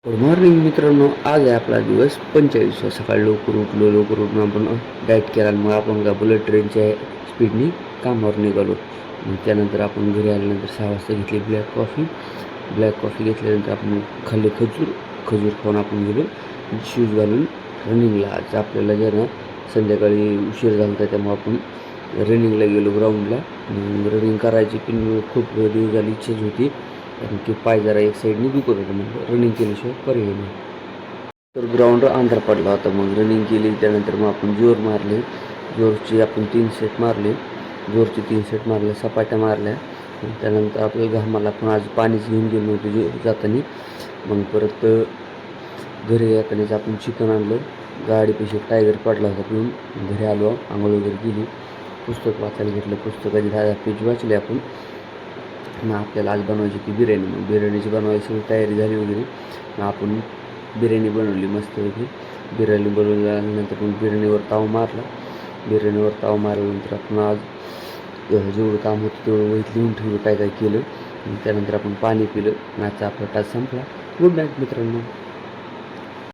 Good morning मित्रांनो. आज आहे आपला दिवस 45. सकाळी लवकर उठून आपण डाएट केला आणि मग आपण का बुलेट ट्रेनच्या स्पीडनी कामावर निघालो. मग त्यानंतर आपण घरी आल्यानंतर 6 वाजता घेतली ब्लॅक कॉफी घेतल्यानंतर आपण खाल्ले खजूर खाऊन आपण गेलो शूज घालून रनिंगला. आज आपल्याला जे ना संध्याकाळी उशीर झाला होता त्यामुळे आपण रनिंगला गेलो ग्राउंडला. रनिंग करायची पण खूप दिवस झाली इच्छाच होती, कारण की पाय जरा एक साईडने दुखत होतं. मग रनिंग केल्याशिवाय पर्याय नाही. तर ग्राउंड अंधार पडला होता. मग रनिंग केली. त्यानंतर मग आपण जोरचे आपण 3 सेट मारले. जोरचे 3 सेट मारले, सपाट्या मारल्या. त्यानंतर आपल्याला घामाला पण आज पाणीच घेऊन गेलो नव्हतं जाताना. मग परत घरी येतानाच आपण चिकन आणलं. गाडीपाशी टायगर पडला होता पिऊन. घरी आलो, आंघोळ वगैरे केली, पुस्तक वाचायला घेतलं. पुस्तकाची 10 पेज वाचले आपण. मग आपल्याला आज बनवायची होती बिर्याणी. मग बिर्याणीची बनवायची सगळी तयारी झाली वगैरे. मग आपण बिर्याणी बनवली मस्तपैकी. बिर्याणी बनवल्यानंतर मग बिर्याणीवर ताव मारल्यानंतर आपण आज जेवढं काम होतं तेवढं वहीत लिहून ठेवलं, काय काय केलं. त्यानंतर आपण पाणी पिलं. आजचा आपला तास संपला. गुड नाईट मित्रांनो.